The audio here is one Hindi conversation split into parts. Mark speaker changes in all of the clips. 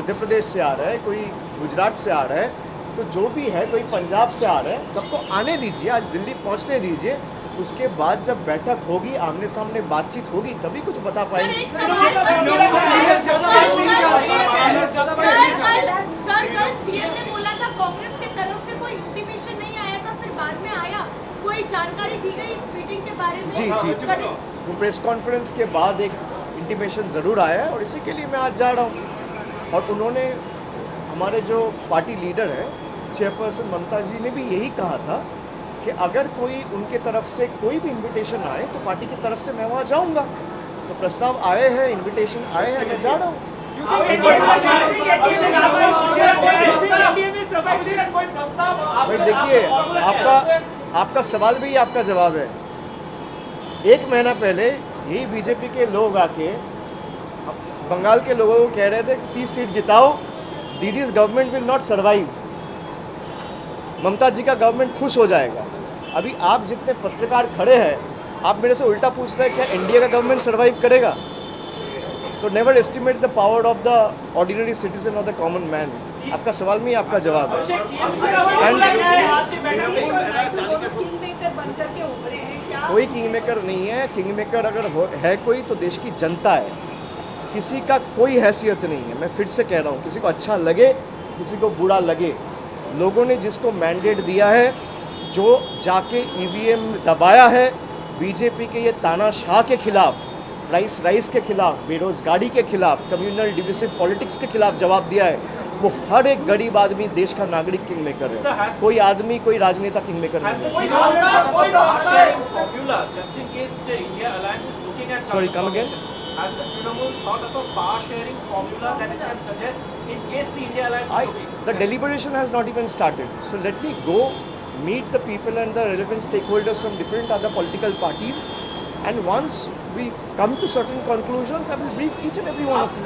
Speaker 1: मध्य प्रदेश से आ रहा है, कोई गुजरात से आ रहा है, तो जो भी है, कोई पंजाब से आ रहा है, सबको आने दीजिए, आज दिल्ली पहुंचने दीजिए। उसके बाद जब बैठक होगी, आमने सामने बातचीत होगी, तभी कुछ बता पाएंगे।
Speaker 2: सर, कल सीएम ने बोला था कांग्रेस की तरफ से कोई इंटीमेशन नहीं आया था, फिर बाद में आया, कोई जानकारी दी गई इस मीटिंग के बारे में?
Speaker 1: जी, वो प्रेस कॉन्फ्रेंस के बाद एक इंटीमेशन ज़रूर आया है और इसी के लिए मैं आज जा रहा हूँ। और उन्होंने, हमारे जो पार्टी लीडर है, चेयरपर्सन ममता जी ने भी यही कहा था कि अगर कोई उनके तरफ से कोई भी इनविटेशन आए तो पार्टी की तरफ से मैं वहाँ जाऊँगा। तो प्रस्ताव आए हैं, इनविटेशन आए हैं, मैं जा रहा हूँ। भाई देखिए, आपका सवाल भी आपका जवाब है। 1 महीना पहले यही बीजेपी के लोग आके बंगाल के लोगों को कह रहे थे कि 30 सीट जिताओ, Didi's government will not survive, Mamata ji का गवर्नमेंट खुश हो जाएगा। अभी आप जितने पत्रकार खड़े हैं, आप मेरे से उल्टा पूछ रहे हैं क्या एनडीए का गवर्नमेंट सर्वाइव करेगा? तो never estimate the power of the ordinary citizen और द कॉमन मैन। आपका सवाल में ही आपका जवाब है। कोई किंग मेकर नहीं है। किंग मेकर अगर है कोई तो देश की जनता है, किसी का कोई हैसियत नहीं है। मैं फिर से कह रहा हूँ, किसी को अच्छा लगे, किसी को बुरा लगे, लोगों ने जिसको मैंडेट दिया है, जो जाके ईवीएम दबाया है, बीजेपी के ये तानाशाह के खिलाफ, राइस के खिलाफ, बेरोजगारी के खिलाफ, कम्युनल डिविसिव पॉलिटिक्स के खिलाफ जवाब दिया है, वो हर एक गरीब आदमी, देश का नागरिक किंग मेकर है। कोई आदमी, कोई राजनेता किंग मेकर नहीं है। Sorry, come again.
Speaker 3: Has the Trinamool thought of a power sharing formula that it can suggest in case the India alliance is looking?
Speaker 1: The deliberation has not even started. So let me go meet the people and the relevant stakeholders from different other political parties, and once we come to certain conclusions, I will brief each and every one of you.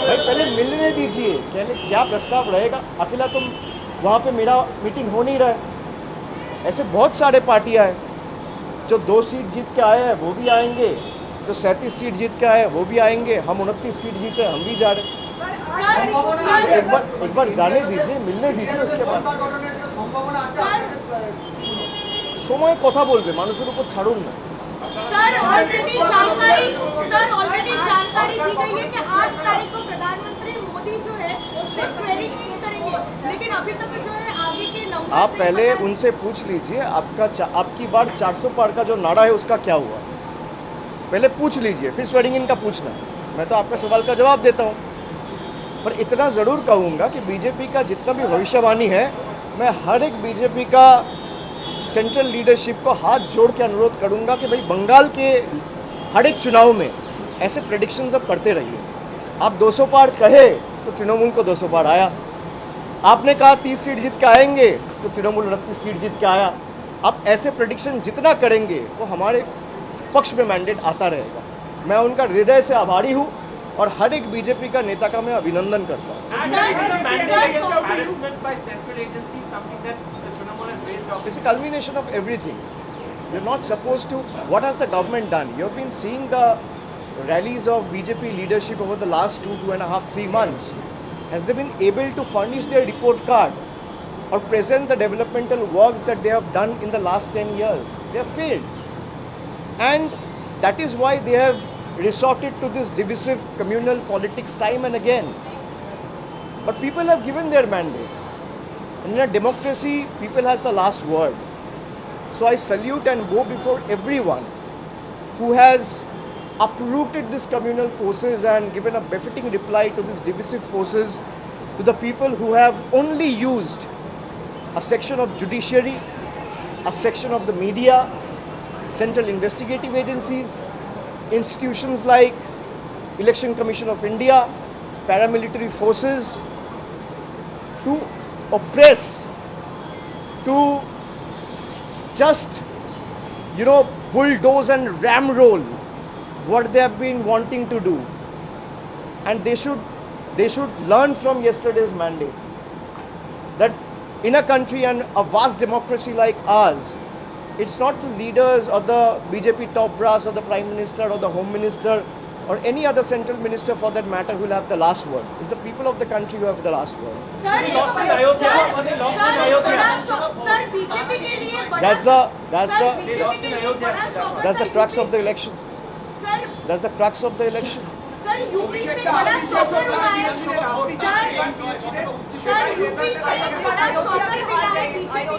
Speaker 1: भाई पहले मिलने दीजिए, क्या प्रस्ताव रहेगा। अकेला तुम वहाँ पे मेरा मीटिंग हो नहीं रहा है। ऐसे बहुत सारे पार्टियाँ हैं जो 2 सीट जीत के आए हैं, वो भी आएंगे, जो 37 सीट जीत के आए हैं वो भी आएंगे, हम 29 सीट जीते, हम भी जा रहे हैं। एक बार जाने दीजिए, मिलने दीजिए, उसके बाद সময় কথা বলবে, মানুষের উপর ছাড়ুন না।
Speaker 2: सर ऑलरेडी जानकारी दी गई है कि 8 तारीख को प्रधानमंत्री मोदी जो है वो स्वेरिंग इन करेंगे, लेकिन अभी तक जो है आगे के नंबर
Speaker 1: आप पहले उनसे पूछ लीजिए, आपकी बार 400 पार का जो नारा है उसका क्या हुआ, पहले पूछ लीजिए, फिर स्वेरिंग इन का पूछना। मैं तो आपका सवाल का जवाब देता हूँ, पर इतना ज़रूर कहूँगा कि बीजेपी का जितना भी भविष्यवाणी है, मैं हर एक बीजेपी का सेंट्रल लीडरशिप को हाथ जोड़ के अनुरोध करूंगा कि भाई बंगाल के हर एक चुनाव में ऐसे प्रेडिक्शंस अब करते रहिए। आप 200 पार कहे तो तृणमूल को 200 पार आया, आपने कहा 30 सीट जीत के आएंगे तो तृणमूल 29 सीट जीत के आया। आप ऐसे प्रेडिक्शन जितना करेंगे वो हमारे पक्ष में मैंडेट आता रहेगा। मैं उनका हृदय से आभारी हूँ और हर एक बीजेपी का नेता का मैं अभिनंदन करता हूँ। It's a culmination of everything. You're not supposed to. What has the government done? You've been seeing the rallies of BJP leadership over the last 2.5, 3 months. Has they been able to furnish their report card or present the developmental works that they have done in the last 10 years? They have failed. And that is why they have resorted to this divisive communal politics time and again. But people have given their mandate. In a democracy, people has the last word. So I salute and go before everyone who has uprooted these communal forces and given a befitting reply to these divisive forces, to the people who have only used a section of judiciary, a section of the media, central investigative agencies, institutions like Election Commission of India, paramilitary forces, to oppress, to just bulldoze and ramroll what they have been wanting to do. And they should learn from yesterday's mandate that in a country and a vast democracy like ours, it's not the leaders or the BJP top brass or the Prime Minister or the Home Minister or any other central minister for that matter who will have the last word. It's the people of the country who have the last word.
Speaker 2: Sir
Speaker 3: We lost in Ayodhya. We lost in Ayodhya.
Speaker 2: Sir BJP के लिए बड़ा
Speaker 1: That's the
Speaker 2: बीजेपी के लिए बड़ा शौक
Speaker 1: that's the
Speaker 2: था
Speaker 1: crux
Speaker 2: UP
Speaker 1: of the election.
Speaker 2: Sir
Speaker 1: That's the crux of the election.
Speaker 2: Sir UP से बड़ा शॉकर हुआ है सर यूपी से बड़ा शॉकर मिला है बीजेपी को।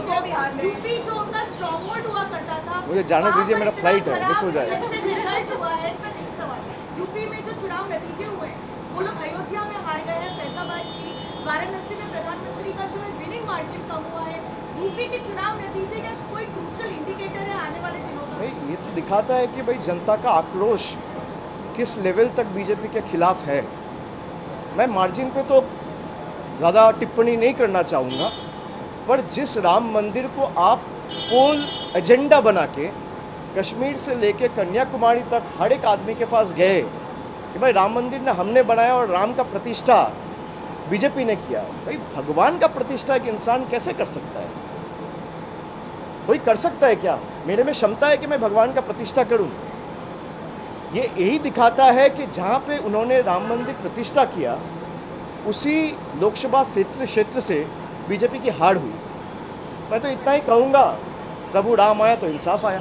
Speaker 2: यूपी जो उनका स्ट्रॉन्ग होल्ड हुआ करता था,
Speaker 1: मुझे जाने
Speaker 2: वहाँ
Speaker 1: दीजिए,
Speaker 2: पर
Speaker 1: मेरा
Speaker 2: इतना
Speaker 1: flight है,
Speaker 2: खराब
Speaker 1: मिस हो जाएगा।
Speaker 2: इलेक्शन रिजल्ट हुआ है। सर एक सवाल, यूपी में जो चुनाव नतीजे हुए हैं वो लोग अयोध्या में हार गए हैं, फैजाबाद सीट, वाराणसी में प्रधानमंत्री का जो है विनिंग मार्जिन कम हुआ है। यूपी के चुनाव नतीजे का कोई क्रूशियल इंडिकेटर है आने वाले दिनों का?
Speaker 1: भाई ये तो दिखाता है कि भाई जनता का आक्रोश किस लेवल तक बीजेपी के खिलाफ है। मैं मार्जिन पे तो ज़्यादा टिप्पणी नहीं करना चाहूँगा, पर जिस राम मंदिर को आप पोल एजेंडा बना के कश्मीर से लेके कन्याकुमारी तक हर एक आदमी के पास गए कि भाई राम मंदिर ने हमने बनाया और राम का प्रतिष्ठा बीजेपी ने किया। भाई भगवान का प्रतिष्ठा एक इंसान कैसे कर सकता है? कोई कर सकता है क्या? मेरे में क्षमता है कि मैं भगवान का प्रतिष्ठा करूं? ये यही दिखाता है कि जहाँ पे उन्होंने राम मंदिर प्रतिष्ठा किया उसी लोकसभा क्षेत्र से बीजेपी की हार हुई। मैं तो इतना ही कहूँगा, प्रभु राम आया तो इंसाफ आया।